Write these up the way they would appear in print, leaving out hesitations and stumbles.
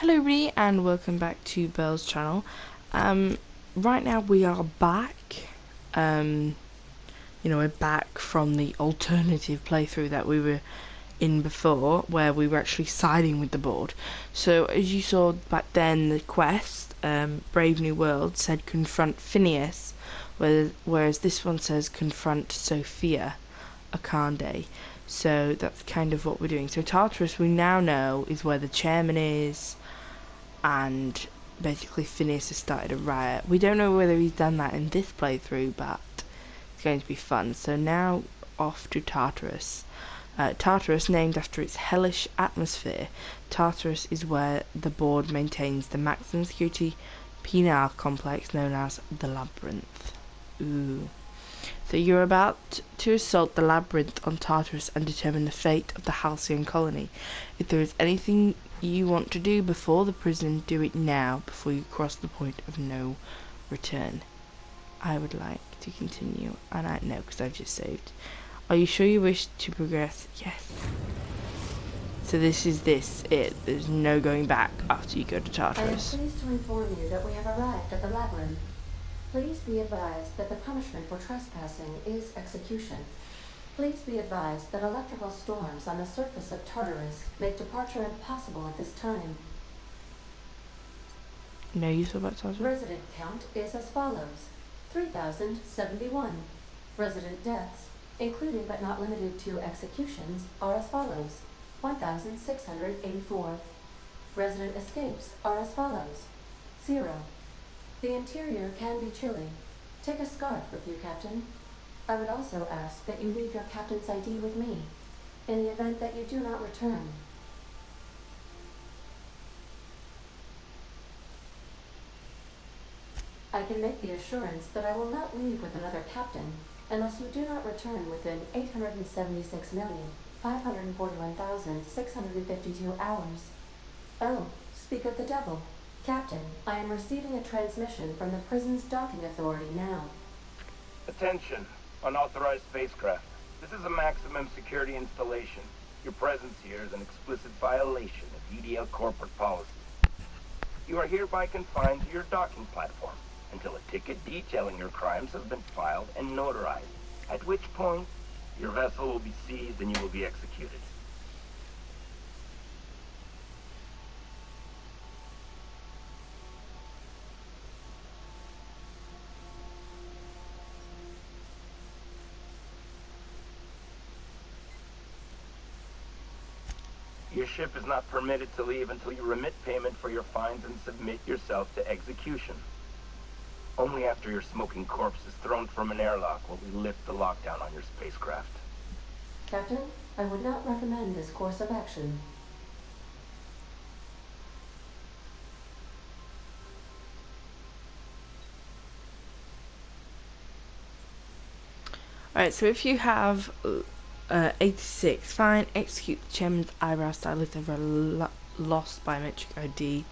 Hello everybody and welcome back to Belle's channel. Right now we are back. We're back from the alternative playthrough that we were in before, where we were actually siding with the board. So as you saw back then, the quest, Brave New World, said confront Phineas, whereas this one says confront Sophia Akande. So that's kind of what we're doing. So Tartarus, we now know, is where the chairman is, and basically Phineas has started a riot. We don't know whether he's done that in this playthrough, but it's going to be fun. So now off to Tartarus. Tartarus, named after its hellish atmosphere, Tartarus is where the board maintains the maximum security penal complex known as the Labyrinth. Ooh. So you're about to assault the Labyrinth on Tartarus and determine the fate of the Halcyon colony. If there is anything you want to do before the prison, do it now, before you cross the point of no return. I would like to continue, and I know because I've just saved. Are you sure you wish to progress? Yes. So this is it. There's no going back after you go to Tartarus. I am pleased to inform you that we have arrived at the Labyrinth. Please be advised that the punishment for trespassing is execution. Please be advised that electrical storms on the surface of Tartarus make departure impossible at this time. No use about Tartarus? Resident count is as follows: 3,071. Resident deaths, including but not limited to executions, are as follows: 1,684. Resident escapes are as follows: 0. The interior can be chilly. Take a scarf with you, Captain. I would also ask that you leave your captain's ID with me, in the event that you do not return. I can make the assurance that I will not leave with another captain unless you do not return within 876,541,652 hours. Oh, speak of the devil. Captain, I am receiving a transmission from the prison's docking authority now. Attention, unauthorized spacecraft. This is a maximum security installation. Your presence here is an explicit violation of EDL corporate policy. You are hereby confined to your docking platform until a ticket detailing your crimes has been filed and notarized, at which point your vessel will be seized and you will be executed. Your ship is not permitted to leave until you remit payment for your fines and submit yourself to execution. Only after your smoking corpse is thrown from an airlock will we lift the lockdown on your spacecraft. Captain, I would not recommend this course of action. Alright, so if you have 86, fine, execute the chairman's eyebrow stylist over lost biometric ID.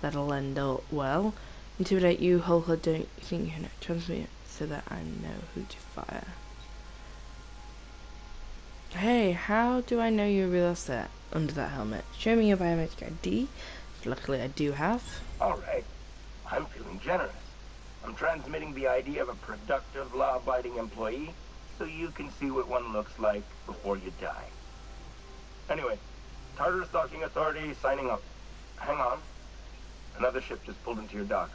That'll end up well. Intimidate you, hold her, don't think you know, transmit it so that I know who to fire. Hey, how do I know you're a real asset under that helmet? Show me your biometric ID. Luckily I do have. Alright, I'm feeling generous. I'm transmitting the ID of a productive, law-abiding employee so you can see what one looks like before you die. Anyway, Tartarus Docking Authority signing up. Hang on. Another ship just pulled into your dock.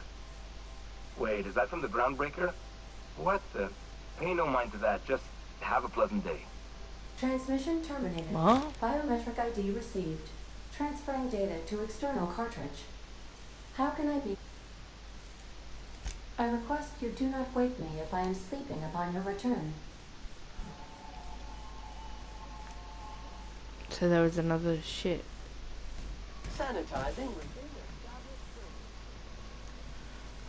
Wait, is that from the Groundbreaker? What the? Pay no mind to that. Just have a pleasant day. Transmission terminated. What? Biometric ID received. Transferring data to external cartridge. How can I be? I request you do not wake me if I am sleeping upon your return. So there was another ship. Sanitizing.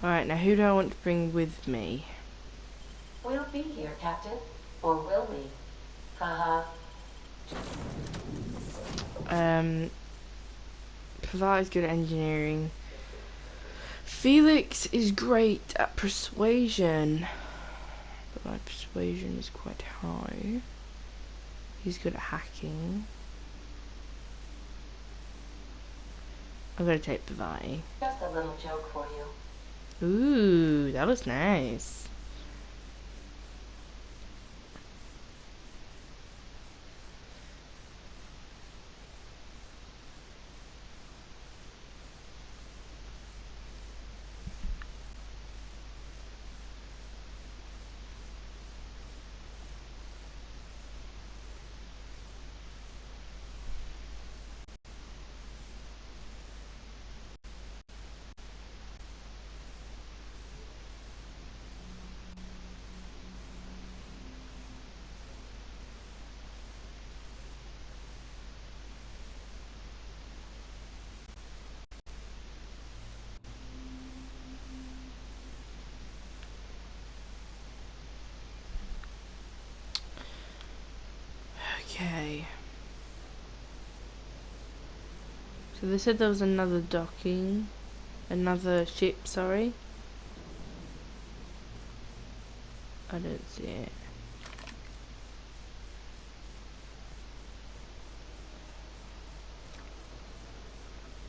Alright, now who do I want to bring with me? We'll be here, Captain. Or will we? Haha. Pilar is good at engineering. Felix is great at persuasion, but my persuasion is quite high. He's good at hacking. I'm gonna take the Vi. Just a little joke for you. Ooh, that was nice. Okay. So they said there was another docking. Another ship, sorry. I don't see it.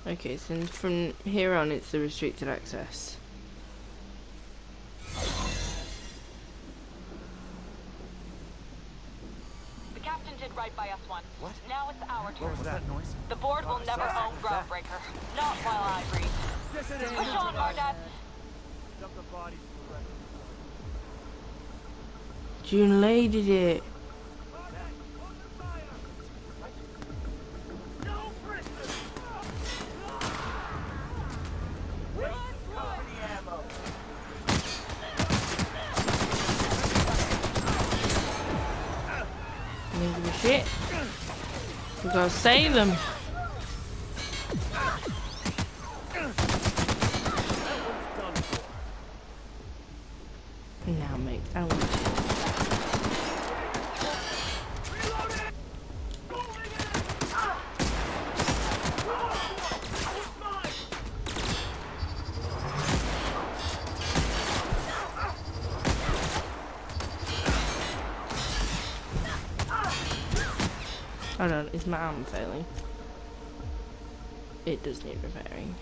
Okay, so from here on it's the restricted access. The captain did right by us once. What? Now it's our turn. What was that noise? The board will never own Groundbreaker. Not while I breathe. Push on, Mardat. Dump the bodies to the rest. June Lay did it. Don't give a shit. We gotta save them. Now, mate, I want you. Hold on, is my arm failing? It does need repairing.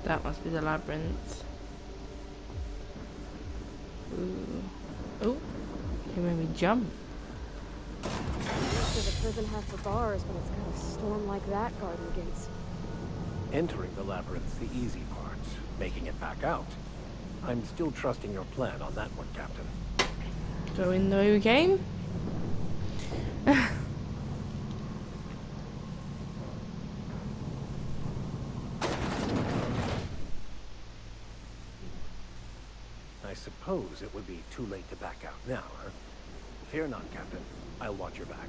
That must be the labyrinth. Ooh. Oh, you made me jump. So the prison has the bars, but it's got a storm like that guarding the gates. Entering the labyrinth's the easy part. Making it back out. I'm still trusting your plan on that one, Captain. Go in the way we came. I suppose it would be too late to back out now, huh? Fear not, Captain. I'll watch your back.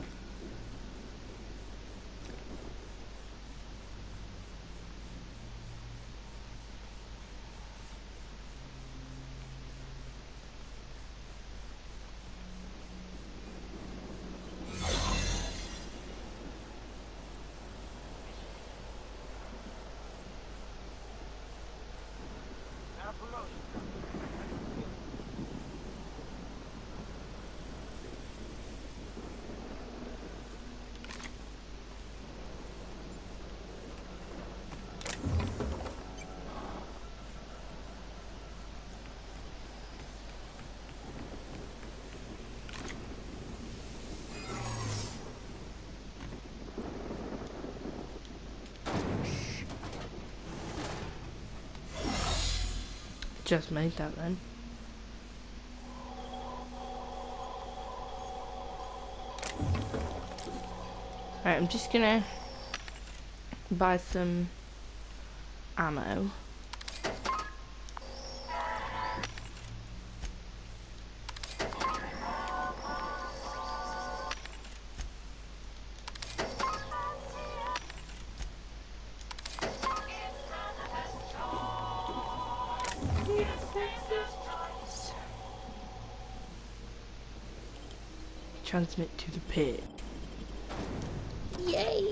Just made that then. Alright, I'm just gonna buy some ammo. transmit to the pit. Yay!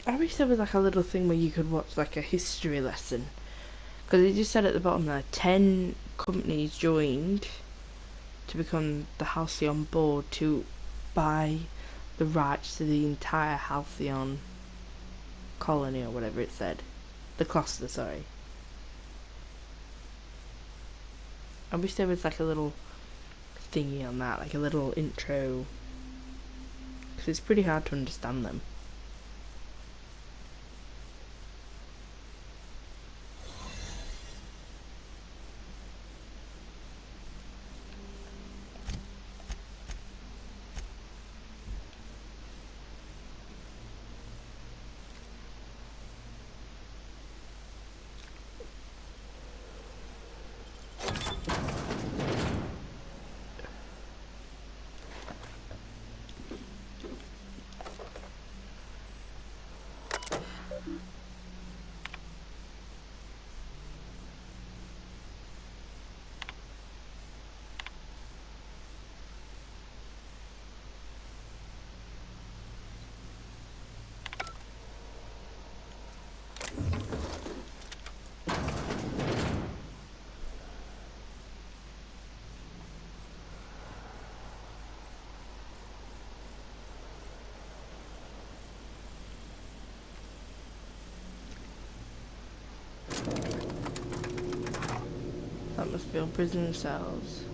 I wish there was like a little thing where you could watch like a history lesson. Because it just said at the bottom there, 10 companies joined to become the Halcyon board to buy the rights to the entire Halcyon colony or whatever it said. The cluster, sorry. I wish there was like a little thingy on that, like a little intro. Because it's pretty hard to understand them. That must be all prisoner cells.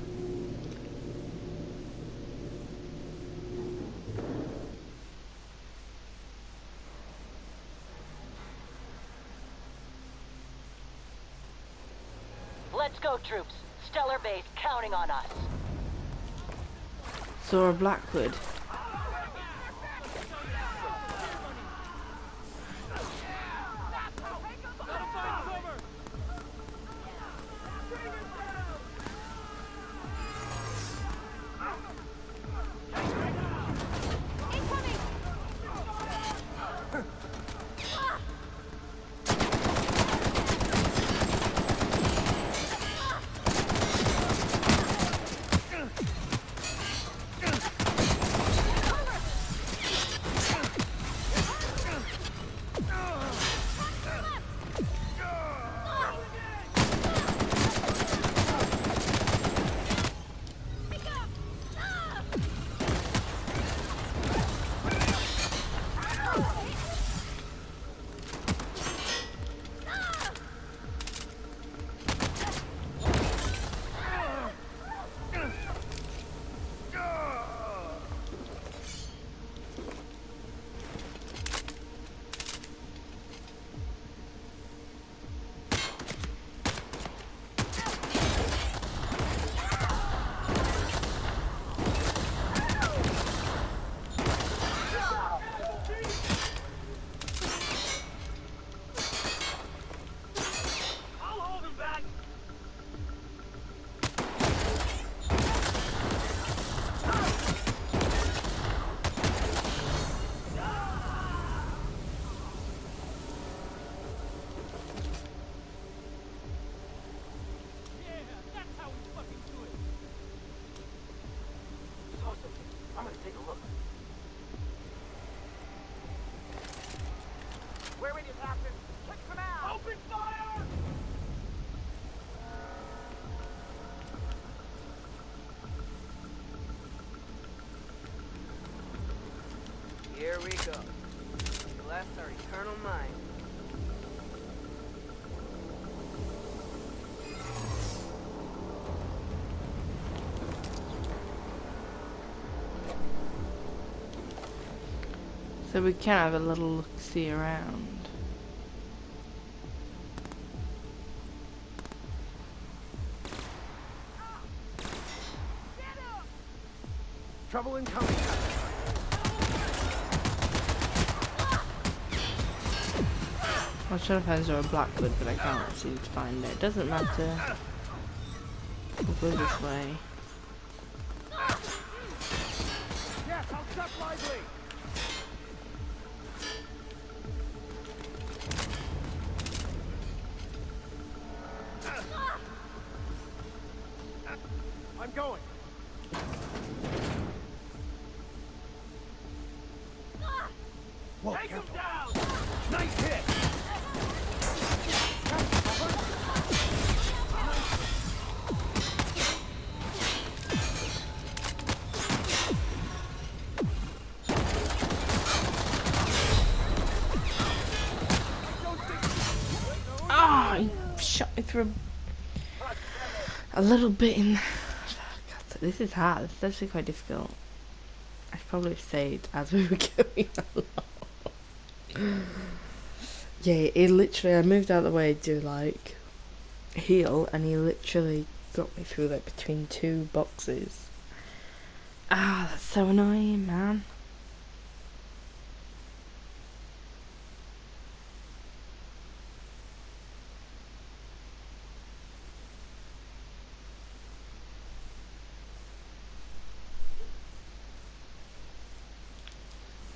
Let's go, troops. Stellar base counting on us. Saw a Blackwood. I'm gonna take a look. Where with you, Captain? Kick them out! Open fire! Here we go. Bless our eternal mind. So we can have a little look-see around. Trouble incoming. I was trying to find a Blackwood, but I can't seem to find it. It doesn't matter. We'll go this way. Whoa, Take him careful. down! Nice hit! Ah, he shot me through a little bit in. God, this is hard. It's actually quite difficult. I should probably have saved as we were going along. Yeah, he literally, I moved out of the way to like heal, and he literally got me through like between two boxes. Ah, that's so annoying, man.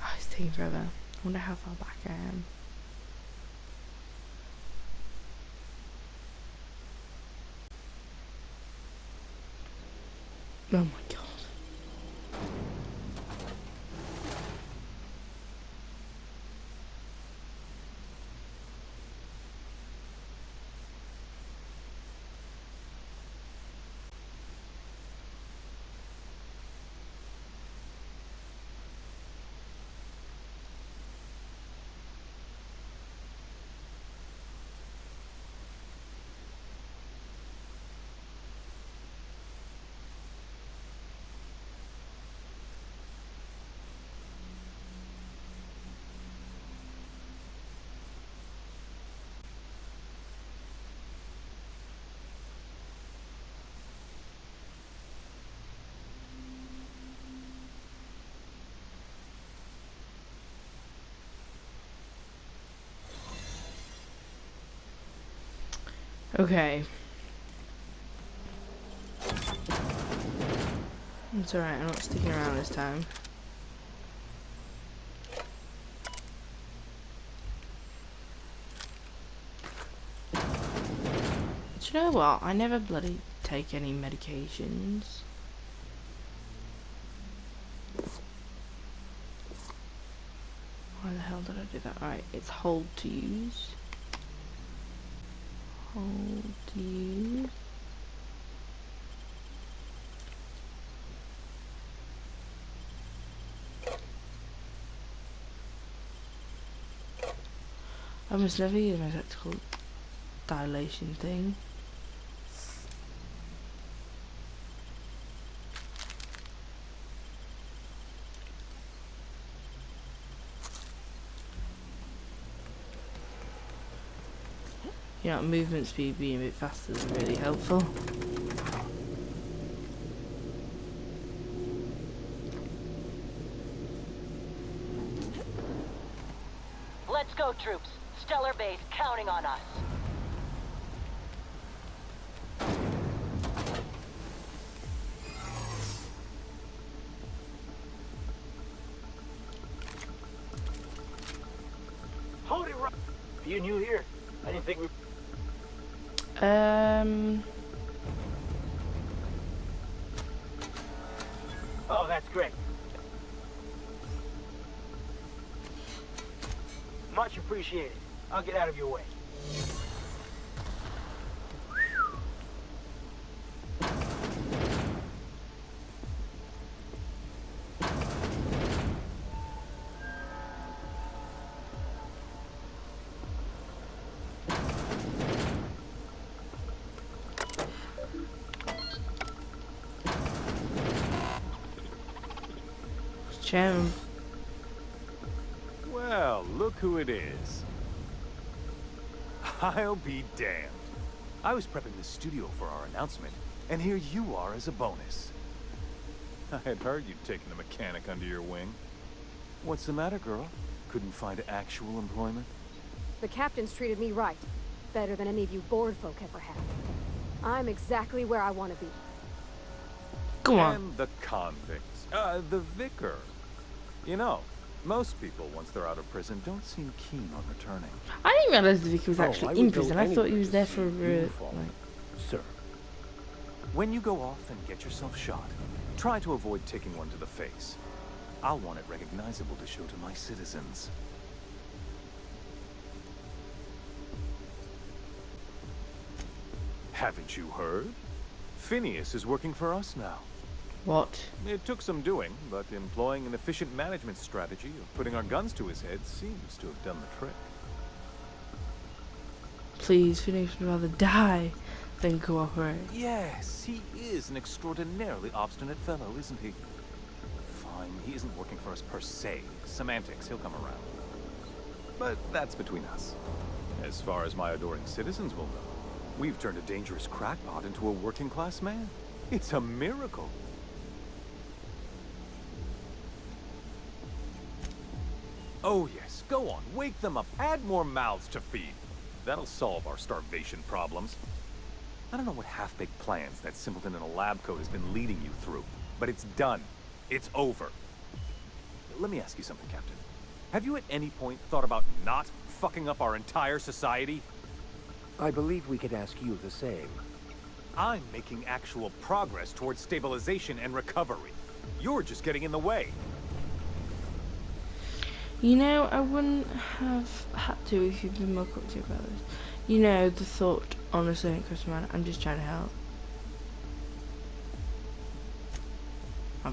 Oh, it's taking forever. I wonder how far back I am. Oh my god. Okay. It's alright, I'm not sticking around this time. Do you know what? I never bloody take any medications. Why the hell did I do that? Alright, it's hold to use. Hold to use. I must never use my tactical dilation thing. You know, movement speed being a bit faster is really helpful. Let's go, troops. Stellar Base counting on us. Hold it right. Are you new here? I didn't think we... Oh, that's great. Much appreciated. I'll get out of your way. Chairman. Well, look who it is. I'll be damned. I was prepping the studio for our announcement, and here you are as a bonus. I had heard you'd taken a mechanic under your wing. What's the matter, girl? Couldn't find actual employment? The captain's treated me right. Better than any of you bored folk ever have. I'm exactly where I want to be. Go on. And the convicts. The vicar. You know, most people, once they're out of prison, don't seem keen on returning. I didn't realise the Vicar was I actually in would go prison. I thought he anywhere was to there see for uniform. like... Sir, When you go off and get yourself shot, try to avoid taking one to the face. I'll want it recognizable to show to my citizens. Haven't you heard? Phineas is working for us now. What? It took some doing, but employing an efficient management strategy of putting our guns to his head seems to have done the trick. Please, Phoenix would rather die than cooperate. Yes, he is an extraordinarily obstinate fellow, isn't he? Fine, he isn't working for us per se. Semantics, he'll come around. But that's between us. As far as my adoring citizens will know, we've turned a dangerous crackpot into a working-class man. It's a miracle. Oh yes, go on, wake them up, add more mouths to feed. That'll solve our starvation problems. I don't know what half-baked plans that simpleton in a lab coat has been leading you through, but it's done. It's over. Let me ask you something, Captain. Have you at any point thought about not fucking up our entire society? I believe we could ask you the same. I'm making actual progress towards stabilization and recovery. You're just getting in the way. You know, I wouldn't have had to if you'd been more cooperative about this. You know, the thought, honestly, ain't crossed my mind. I'm just trying to help.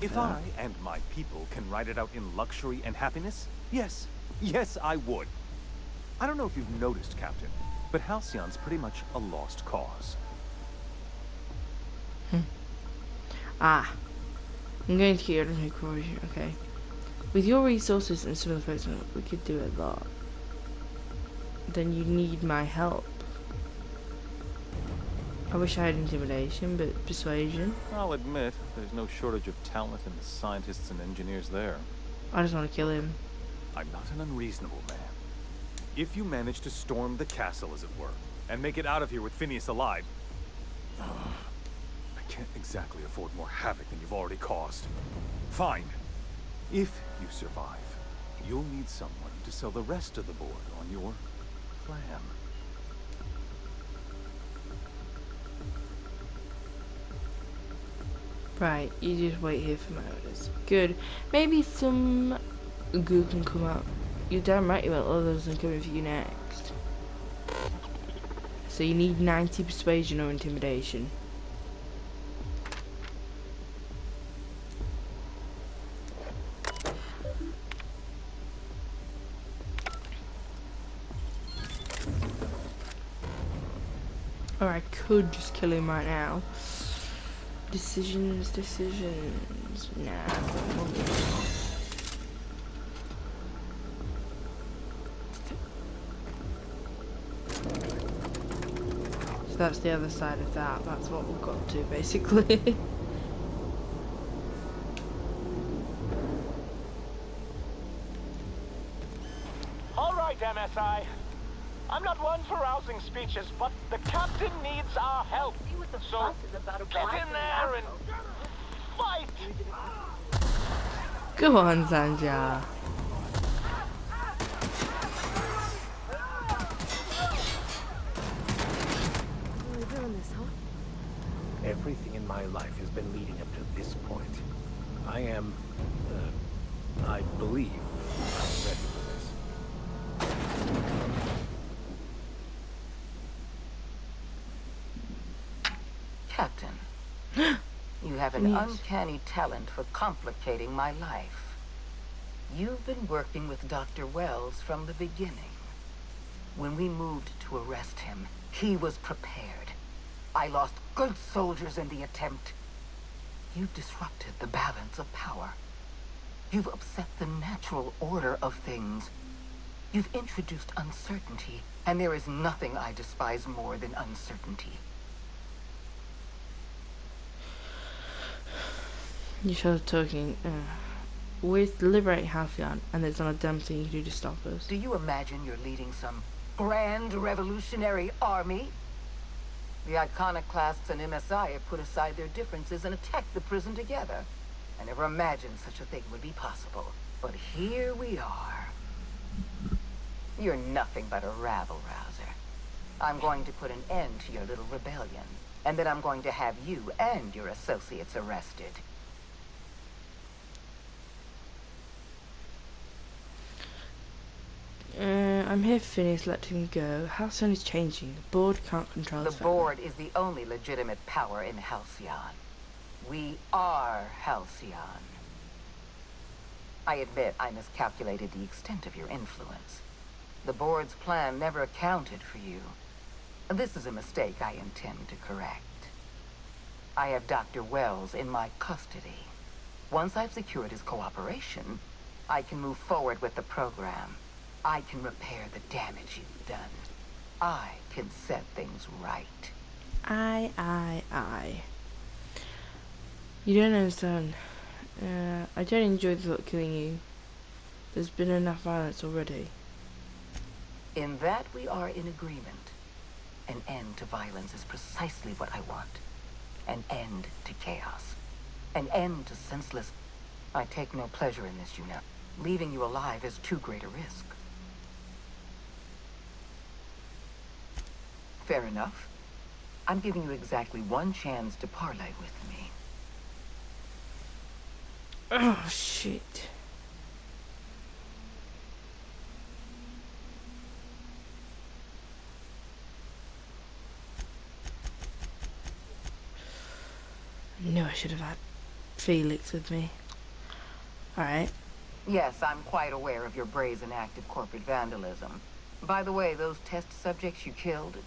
If I and my people can ride it out in luxury and happiness, yes, yes, I would. I don't know if you've noticed, Captain, but Halcyon's pretty much a lost cause. I'm going to get rid of corrosion, okay. With your resources and some of the placement, we could do a lot. Then you need my help. I wish I had intimidation, but persuasion. I'll admit, there's no shortage of talent in the scientists and engineers there. I just want to kill him. I'm not an unreasonable man. If you manage to storm the castle, as it were, and make it out of here with Phineas alive, I can't exactly afford more havoc than you've already caused. Fine. If you survive, you'll need someone to sell the rest of the board on your plan. Right, you just wait here for my orders. Good. Maybe some good can come out. You're damn right you want others and coming for you next. So you need 90 persuasion or intimidation. Or I could just kill him right now. Decisions. Nah. So that's the other side of that. That's what we've got to, basically. All right, MSI. I'm not one for rousing speeches, but the captain needs our help. So get in there and fight! Go on, Sanja. Really doing this, huh? Everything in my life has been leading up to this point. I am, I believe I'm ready for this. Captain, you have an uncanny talent for complicating my life. You've been working with Dr. Wells from the beginning. When we moved to arrest him, he was prepared. I lost good soldiers in the attempt. You've disrupted the balance of power. You've upset the natural order of things. You've introduced uncertainty, and there is nothing I despise more than uncertainty. You started talking. We're liberating Halcyon, and there's not a damn thing you can do to stop us. Do you imagine you're leading some grand revolutionary army? The iconoclasts and MSI have put aside their differences and attacked the prison together. I never imagined such a thing would be possible. But here we are. You're nothing but a rabble-rouser. I'm going to put an end to your little rebellion. And then I'm going to have you and your associates arrested. I I'm here for Phineas, let him go. Halcyon is changing. The board can't control The his family. board is the only legitimate power in Halcyon. We are Halcyon. I admit I miscalculated the extent of your influence. The board's plan never accounted for you. This is a mistake I intend to correct. I have Dr. Wells in my custody. Once I've secured his cooperation, I can move forward with the program. I can repair the damage you've done. I can set things right. Aye. You don't understand. I don't enjoy the thought of killing you. There's been enough violence already. In that we are in agreement. An end to violence is precisely what I want. An end to chaos. An end to senseless... I take no pleasure in this, you know. Leaving you alive is too great a risk. Fair enough. I'm giving you exactly one chance to parley with me. Oh, shit. I knew I should have had Felix with me. Alright. Yes, I'm quite aware of your brazen act of corporate vandalism. By the way, those test subjects you killed,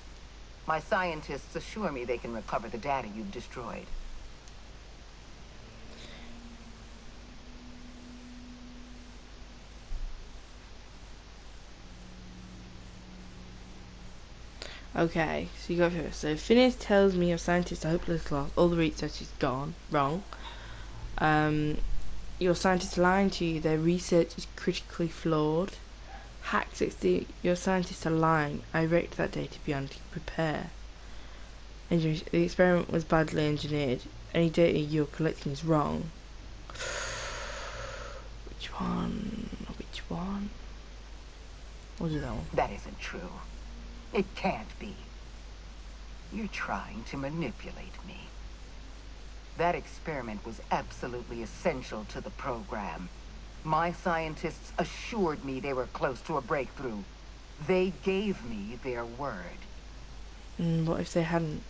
my scientists assure me they can recover the data you've destroyed. Okay, so you go first. So Phineas tells me your scientists are hopeless lost. All the research is gone. Wrong. Your scientists are lying to you. Their research is critically flawed. Hack 60. Your scientists are lying. I raked that data beyond repair. The experiment was badly engineered. Any data you're collecting is wrong. Which one? Which one? We'll do that one. That isn't true. It can't be. You're trying to manipulate me. That experiment was absolutely essential to the program. My scientists assured me they were close to a breakthrough. They gave me their word. What if they hadn't?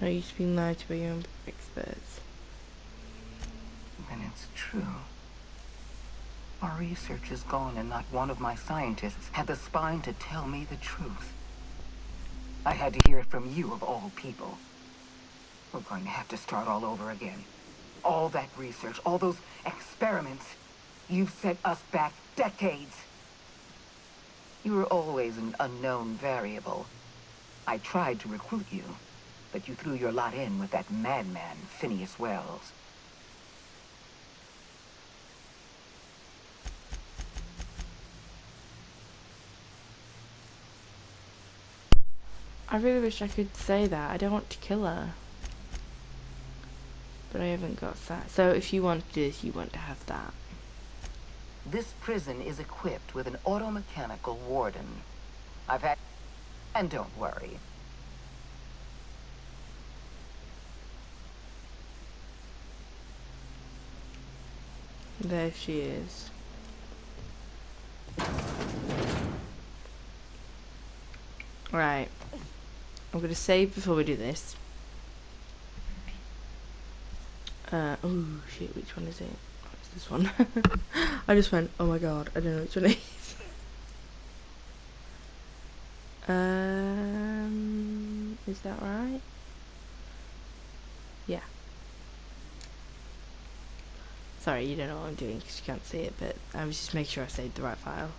Are you being lied to by your own experts? Then it's true. Our research is gone and not one of my scientists had the spine to tell me the truth. I had to hear it from you of all people. We're going to have to start all over again. All that research, all those experiments, you've set us back decades. You were always an unknown variable. I tried to recruit you, but you threw your lot in with that madman, Phineas Wells. I really wish I could say that. I don't want to kill her. But I haven't got that. So if you want this, you want to have that. This prison is equipped with an automechanical warden. I've had... And don't worry. There she is. Right. I'm gonna save before we do this. Oh shit, which one is it? Oh, it's this one. I just went, oh my god, I don't know which one it is. Is that right? Yeah. Sorry, you don't know what I'm doing because you can't see it, but I was just making sure I saved the right file.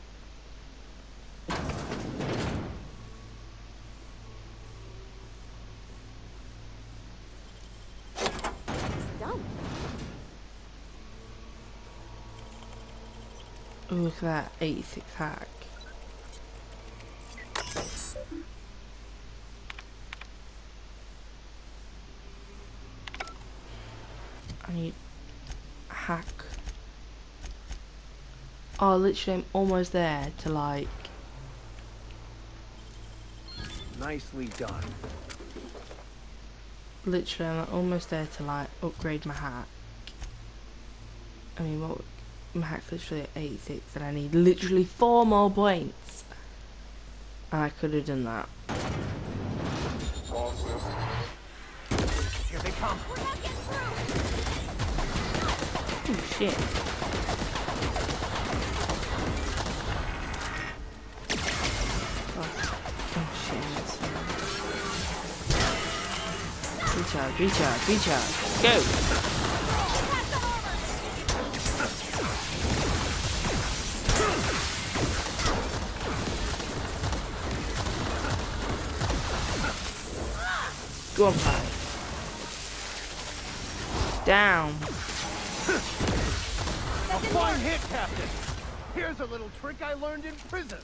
Ooh, look at that, 86 hack. I need a hack. Oh, literally I'm almost there to like... Nicely done. Literally, I'm almost there to like upgrade my hack. I mean, what? My hack's literally at 86, and I need literally 4 more points. And I could have done that. Here they come. Oh shit. Oh shit. Recharge, recharge, recharge. Go! Go on, Pi. Down. A fine hit, Captain. Here's a little trick I learned in prison.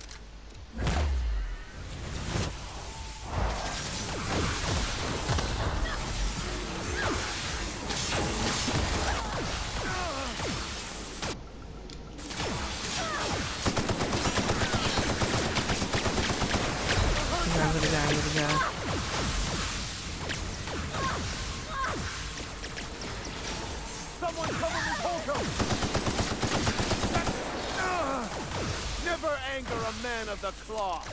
I'm gonna go. Someone cover this Holcomb! Never anger a man of the cloth!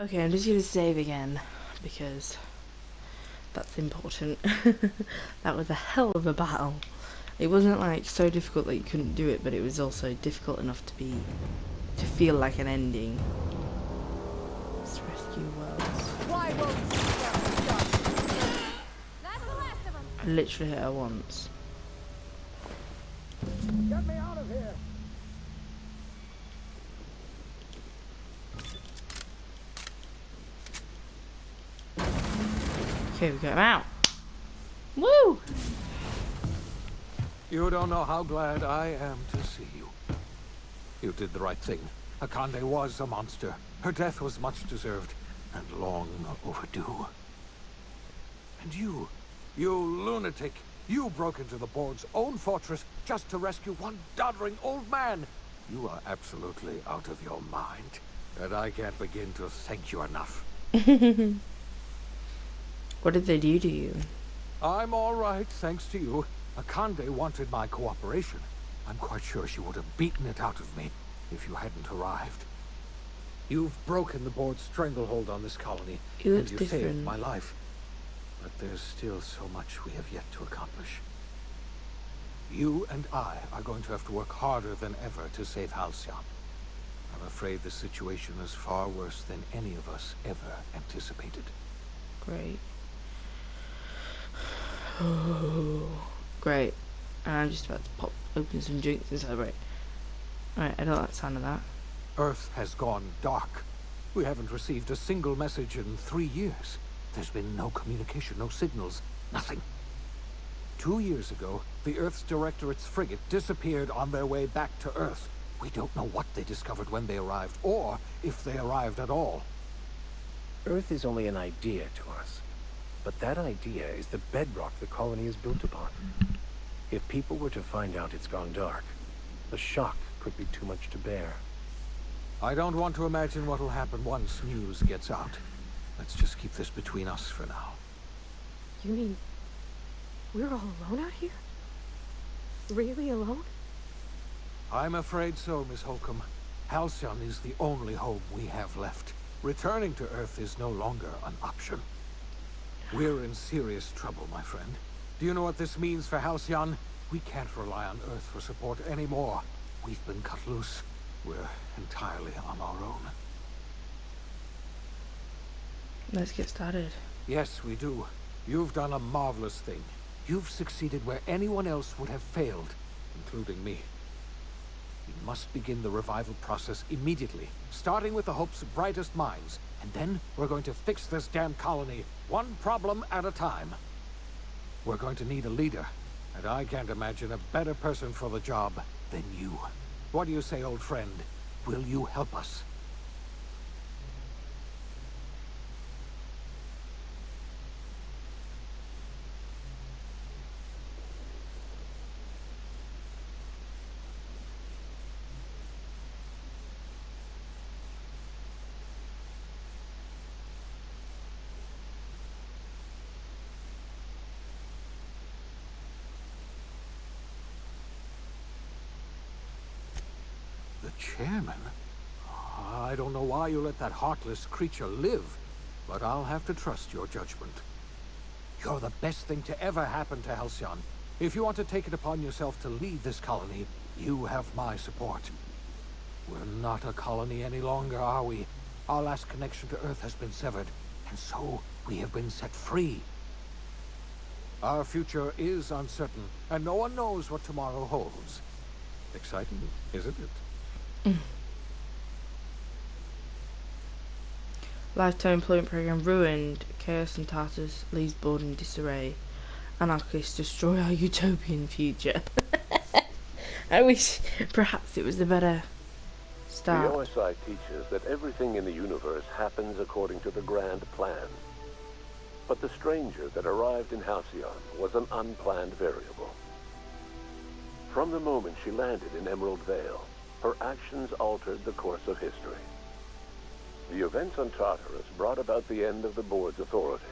Okay, I'm just gonna save again because that's important. That was a hell of a battle. It wasn't like so difficult that you couldn't do it, but it was also difficult enough to feel like an ending. Let's rescue worlds. Why won't you stop? That's the last of them. I literally hit her once. Get me out of here! Okay, we got him out. Woo! You don't know how glad I am to see you. You did the right thing. Akande was a monster. Her death was much deserved, and long overdue. And you lunatic, you broke into the board's own fortress just to rescue one doddering old man. You are absolutely out of your mind, and I can't begin to thank you enough. What did they do to you? I'm all right, thanks to you. Akande wanted my cooperation. I'm quite sure she would have beaten it out of me if you hadn't arrived. You've broken the board's stranglehold on this colony, and you saved my life. But there's still so much we have yet to accomplish. You and I are going to have to work harder than ever to save Halcyon. I'm afraid the situation is far worse than any of us ever anticipated. Great. Oh, great. And I'm just about to open some drinks and celebrate. Alright, I don't like the sound of that. Earth has gone dark. We haven't received a single message in 3 years. There's been no communication, no signals, nothing. 2 years ago, the Earth's Directorate's frigate disappeared on their way back to Earth. We don't know what they discovered when they arrived, or if they arrived at all. Earth is only an idea to us. But that idea is the bedrock the colony is built upon. If people were to find out it's gone dark, the shock could be too much to bear. I don't want to imagine what'll happen once news gets out. Let's just keep this between us for now. You mean we're all alone out here? Really alone? I'm afraid so, Miss Holcomb. Halcyon is the only home we have left. Returning to Earth is no longer an option. We're in serious trouble, my friend. Do you know what this means for Halcyon? We can't rely on Earth for support anymore. We've been cut loose. We're entirely on our own. Let's get started. Yes, we do. You've done a marvelous thing. You've succeeded where anyone else would have failed, including me. We must begin the revival process immediately, starting with the Hope's brightest minds. And then we're going to fix this damn colony, one problem at a time. We're going to need a leader, and I can't imagine a better person for the job than you. What do you say, old friend? Will you help us? The chairman? I don't know why you let that heartless creature live, but I'll have to trust your judgment. You're the best thing to ever happen to Halcyon. If you want to take it upon yourself to lead this colony, you have my support. We're not a colony any longer, are we? Our last connection to Earth has been severed, and so we have been set free. Our future is uncertain, and no one knows what tomorrow holds. Exciting, isn't it? Lifetime employment program ruined. Chaos and Tartarus leaves board in disarray. Anarchists destroy our utopian future. I wish perhaps it was a better start. The OSI teaches that everything in the universe happens according to the grand plan. But the stranger that arrived in Halcyon was an unplanned variable. From the moment she landed in Emerald Vale, her actions altered the course of history. The events on Tartarus brought about the end of the board's authority.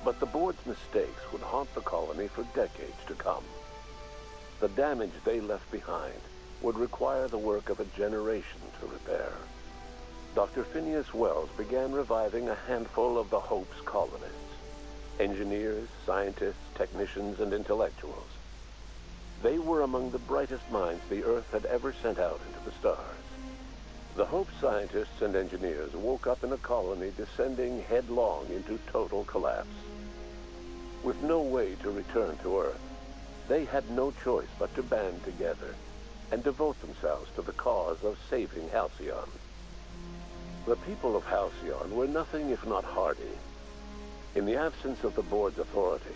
But the board's mistakes would haunt the colony for decades to come. The damage they left behind would require the work of a generation to repair. Dr. Phineas Wells began reviving a handful of the Hope's colonists. Engineers, scientists, technicians, and intellectuals. They were among the brightest minds the Earth had ever sent out into the stars. The Hope scientists and engineers woke up in a colony descending headlong into total collapse. With no way to return to Earth, they had no choice but to band together and devote themselves to the cause of saving Halcyon. The people of Halcyon were nothing if not hardy. In the absence of the board's authority,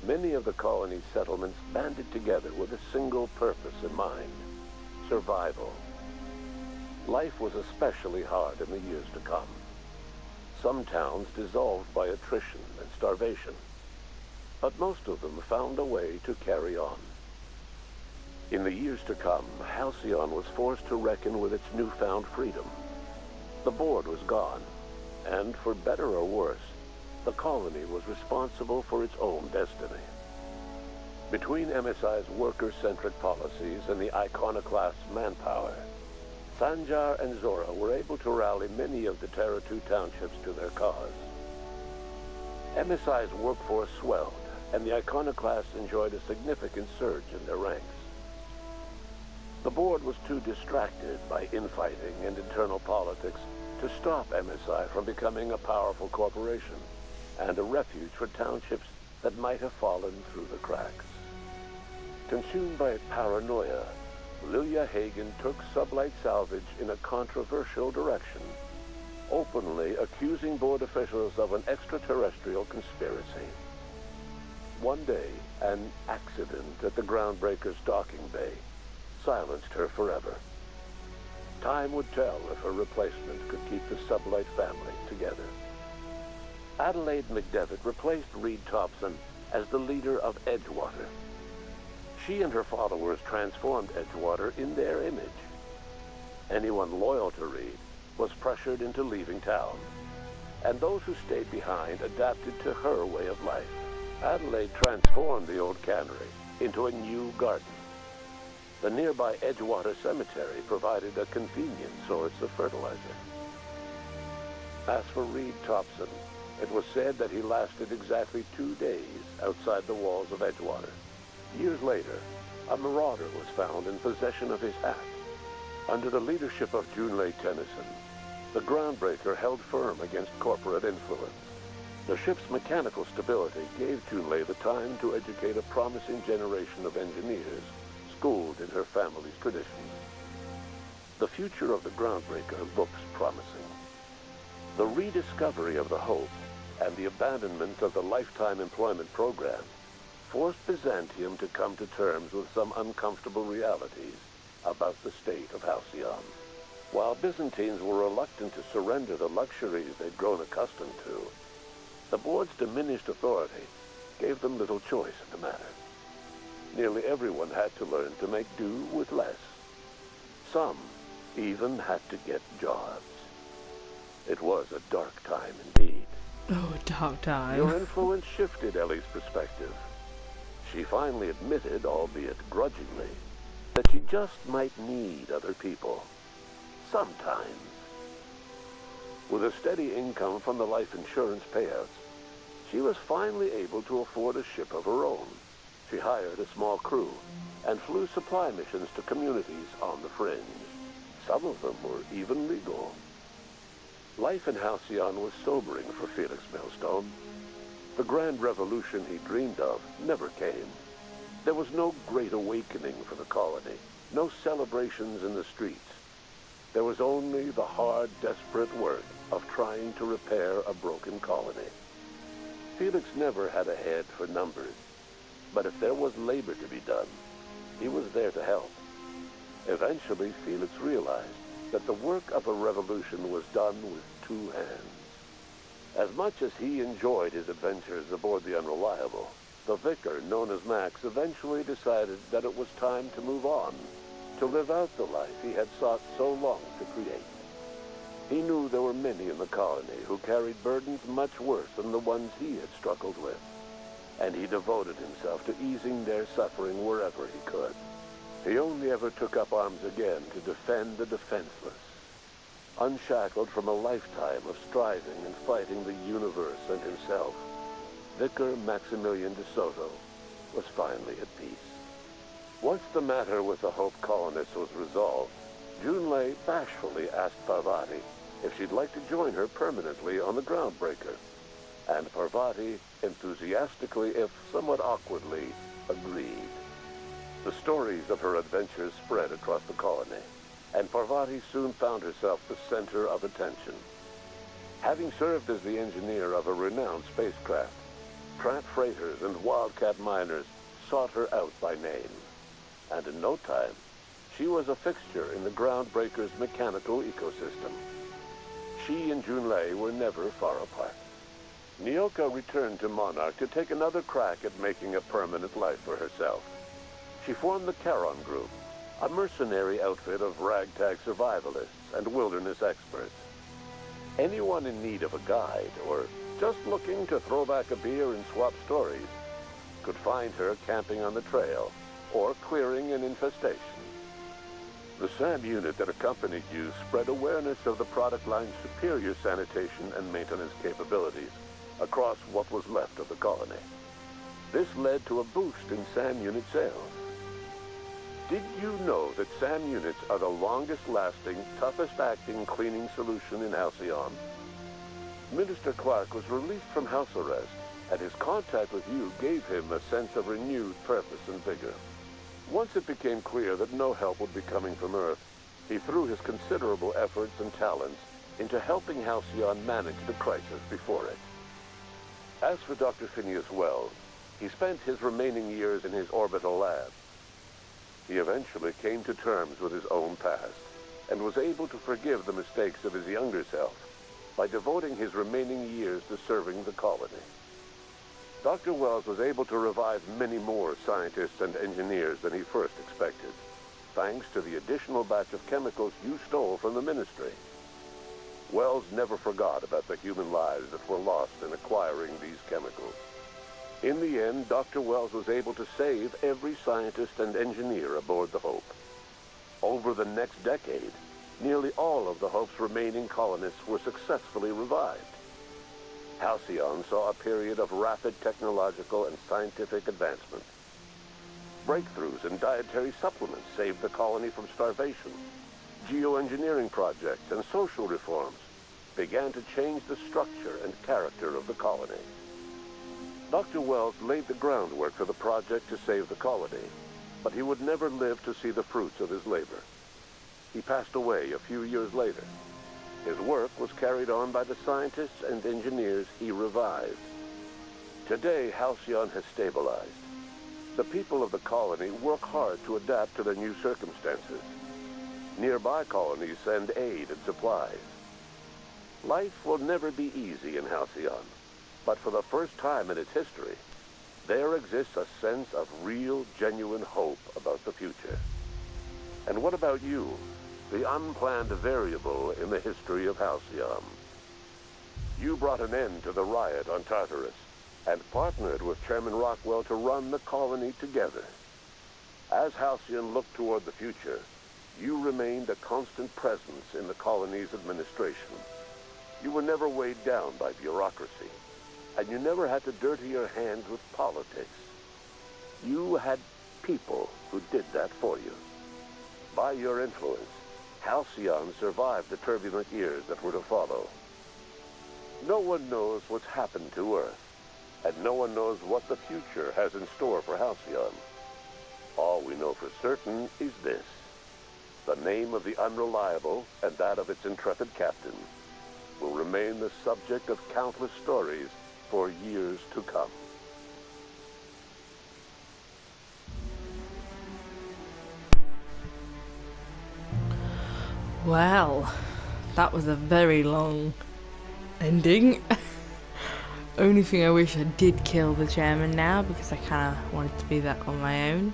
many of the colony's settlements banded together with a single purpose in mind: survival. Life was especially hard in the years to come. Some towns dissolved by attrition and starvation, but most of them found a way to carry on. In the years to come, Halcyon was forced to reckon with its newfound freedom. The board was gone, and for better or worse, the colony was responsible for its own destiny. Between MSI's worker-centric policies and the iconoclast's manpower, Sanjar and Zora were able to rally many of the Terra 2 townships to their cause. MSI's workforce swelled, and the iconoclasts enjoyed a significant surge in their ranks. The board was too distracted by infighting and internal politics to stop MSI from becoming a powerful corporation and a refuge for townships that might have fallen through the cracks. Consumed by paranoia, Lilia Hagen took Sublight Salvage in a controversial direction, openly accusing board officials of an extraterrestrial conspiracy. One day, an accident at the Groundbreaker's docking bay silenced her forever. Time would tell if a replacement could keep the Sublight family together. Adelaide McDevitt replaced Reed Thompson as the leader of Edgewater. She and her followers transformed Edgewater in their image. Anyone loyal to Reed was pressured into leaving town, and those who stayed behind adapted to her way of life. Adelaide transformed the old cannery into a new garden. The nearby Edgewater Cemetery provided a convenient source of fertilizer. As for Reed Thompson, it was said that he lasted exactly 2 days outside the walls of Edgewater. Years later, a marauder was found in possession of his hat. Under the leadership of Junlei Tennyson, the Groundbreaker held firm against corporate influence. The ship's mechanical stability gave Junlei the time to educate a promising generation of engineers schooled in her family's traditions. The future of the Groundbreaker looks promising. The rediscovery of the Hope and the abandonment of the lifetime employment program forced Byzantium to come to terms with some uncomfortable realities about the state of Halcyon. While Byzantines were reluctant to surrender the luxuries they'd grown accustomed to, the board's diminished authority gave them little choice in the matter. Nearly everyone had to learn to make do with less. Some even had to get jobs. It was a dark time indeed. Oh, a dark time. Your influence shifted Ellie's perspective. She finally admitted, albeit grudgingly, that she just might need other people. Sometimes. With a steady income from the life insurance payouts, she was finally able to afford a ship of her own. She hired a small crew and flew supply missions to communities on the fringe. Some of them were even legal. Life in Halcyon was sobering for Felix Millstone. The grand revolution he dreamed of never came. There was no great awakening for the colony, no celebrations in the streets. There was only the hard, desperate work of trying to repair a broken colony. Felix never had a head for numbers, but if there was labor to be done, he was there to help. Eventually, Felix realized that the work of a revolution was done with 2 hands. As much as he enjoyed his adventures aboard the Unreliable, the vicar, known as Max, eventually decided that it was time to move on, to live out the life he had sought so long to create. He knew there were many in the colony who carried burdens much worse than the ones he had struggled with, and he devoted himself to easing their suffering wherever he could. He only ever took up arms again to defend the defenseless. unshackled from a lifetime of striving and fighting the universe and himself. Vicar Maximilian de Soto was finally at peace. Once the matter with the Hope colonists was resolved, Junlei bashfully asked Parvati if she'd like to join her permanently on the Groundbreaker, and Parvati enthusiastically, if somewhat awkwardly, agreed. The stories of her adventures spread across the colony, and Parvati soon found herself the center of attention. Having served as the engineer of a renowned spacecraft, tramp freighters and wildcat miners sought her out by name. And in no time, she was a fixture in the Groundbreaker's mechanical ecosystem. She and Junlei were never far apart. Nyoka returned to Monarch to take another crack at making a permanent life for herself. She formed the Charon Group, a mercenary outfit of ragtag survivalists and wilderness experts. Anyone in need of a guide, or just looking to throw back a beer and swap stories, could find her camping on the trail, or clearing an infestation. The SAM unit that accompanied you spread awareness of the product line's superior sanitation and maintenance capabilities across what was left of the colony. This led to a boost in SAM unit sales. Did you know that SAM units are the longest-lasting, toughest-acting cleaning solution in Halcyon? Minister Clark was released from house arrest, and his contact with you gave him a sense of renewed purpose and vigor. Once it became clear that no help would be coming from Earth, he threw his considerable efforts and talents into helping Halcyon manage the crisis before it. As for Dr. Phineas Wells, he spent his remaining years in his orbital lab. He eventually came to terms with his own past, and was able to forgive the mistakes of his younger self by devoting his remaining years to serving the colony. Dr. Wells was able to revive many more scientists and engineers than he first expected, thanks to the additional batch of chemicals you stole from the Ministry. Wells never forgot about the human lives that were lost in acquiring these chemicals. In the end, Dr. Wells was able to save every scientist and engineer aboard the Hope. Over the next decade, nearly all of the Hope's remaining colonists were successfully revived. Halcyon saw a period of rapid technological and scientific advancement. Breakthroughs in dietary supplements saved the colony from starvation. Geoengineering projects and social reforms began to change the structure and character of the colony. Dr. Wells laid the groundwork for the project to save the colony, but he would never live to see the fruits of his labor. He passed away a few years later. His work was carried on by the scientists and engineers he revived. Today, Halcyon has stabilized. The people of the colony work hard to adapt to their new circumstances. Nearby colonies send aid and supplies. Life will never be easy in Halcyon, but for the first time in its history, there exists a sense of real, genuine hope about the future. And what about you? The unplanned variable in the history of Halcyon. You brought an end to the riot on Tartarus, and partnered with Chairman Rockwell to run the colony together. As Halcyon looked toward the future, you remained a constant presence in the colony's administration. You were never weighed down by bureaucracy, and you never had to dirty your hands with politics. You had people who did that for you. By your influence, Halcyon survived the turbulent years that were to follow. No one knows what's happened to Earth, and no one knows what the future has in store for Halcyon. All we know for certain is this: the name of the Unreliable and that of its intrepid captain will remain the subject of countless stories for years to come. Well, that was a very long ending. Only thing I wish I did kill the chairman now, because I kind of wanted to be that on my own.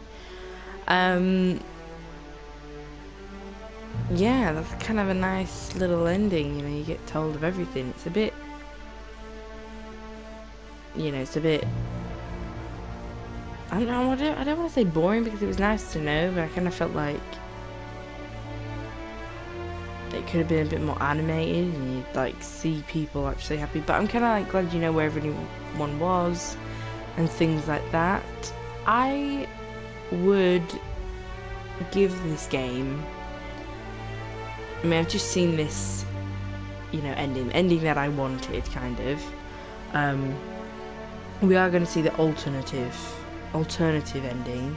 Yeah, that's kind of a nice little ending, you know, you get told of everything. It's a bit, you know, it's a bit, I don't know, I don't want to say boring, because it was nice to know, but I kind of felt like it could have been a bit more animated and you'd like see people actually happy, but I'm kind of like glad you know where everyone was and things like that. I would give this game, I mean, I've just seen this, you know, ending that I wanted, kind of. We are going to see the alternative ending,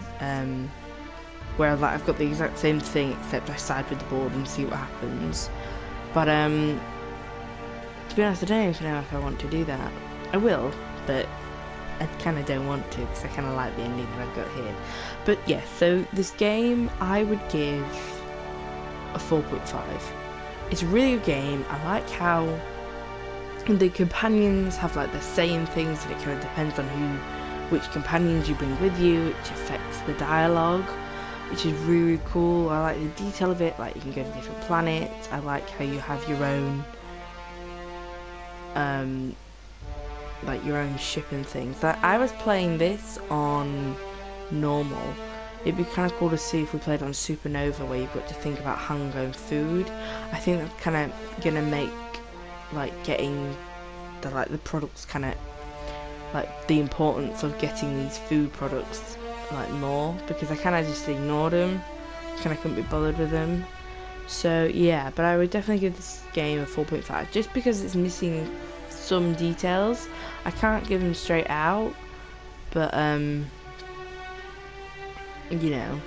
where like I've got the exact same thing except I side with the board and see what happens. But to be honest, I don't even know if I want to do that. I will, but I kind of don't want to because I kind of like the ending that I've got here. But yeah, so this game I would give a 4.5. It's a really good game. I like how the companions have like the same things, and it kind of depends on which companions you bring with you, which affects the dialogue, which is really cool. I like the detail of it, like you can go to different planets. I like how you have your own like your own ship and things. Like I was playing this on normal. It'd be kind of cool to see if we played on Supernova, where you've got to think about hunger and food. I think that's kind of gonna make like getting the products kind of like the importance of getting these food products like more, because I kind of just ignored them, kind of couldn't be bothered with them. So yeah, but I would definitely give this game a 4.5 just because it's missing some details. I can't give them straight out, but you know,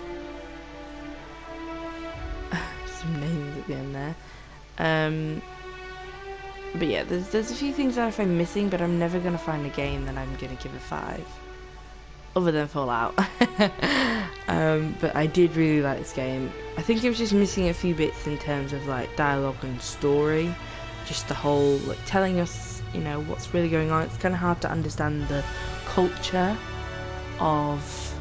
some names at the end there. But yeah, there's a few things that I find missing, but I'm never gonna find a game that I'm gonna give a 5, other than Fallout. But I did really like this game. I think it was just missing a few bits in terms of like dialogue and story, just the whole like telling us, you know, what's really going on. It's kind of hard to understand the culture of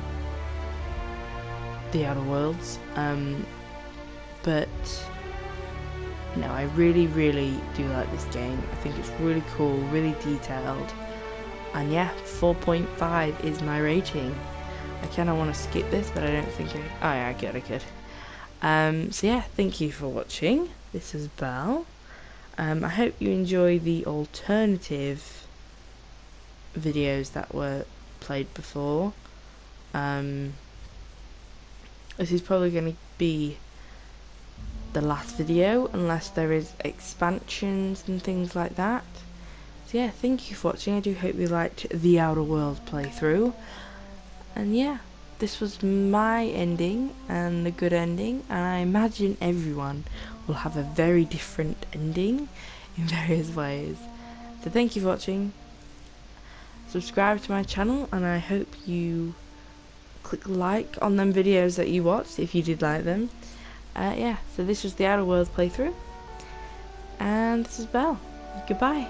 the Outer Worlds, but no, I really do like this game. I think it's really cool, really detailed, and yeah, 4.5 is my rating. I kind of want to skip this, but I don't think oh yeah, I could. So yeah, thank you for watching. This is Belle. I hope you enjoy the alternative videos that were played before. This is probably going to be the last video unless there is expansions and things like that. So yeah, thank you for watching. I do hope you liked the Outer Worlds playthrough, and yeah, this was my ending and the good ending, and I imagine everyone will have a very different ending in various ways. So thank you for watching. Subscribe to my channel, and I hope you click like on them videos that you watched if you did like them. Yeah, so this was the Outer Worlds playthrough, and this is Belle. Goodbye.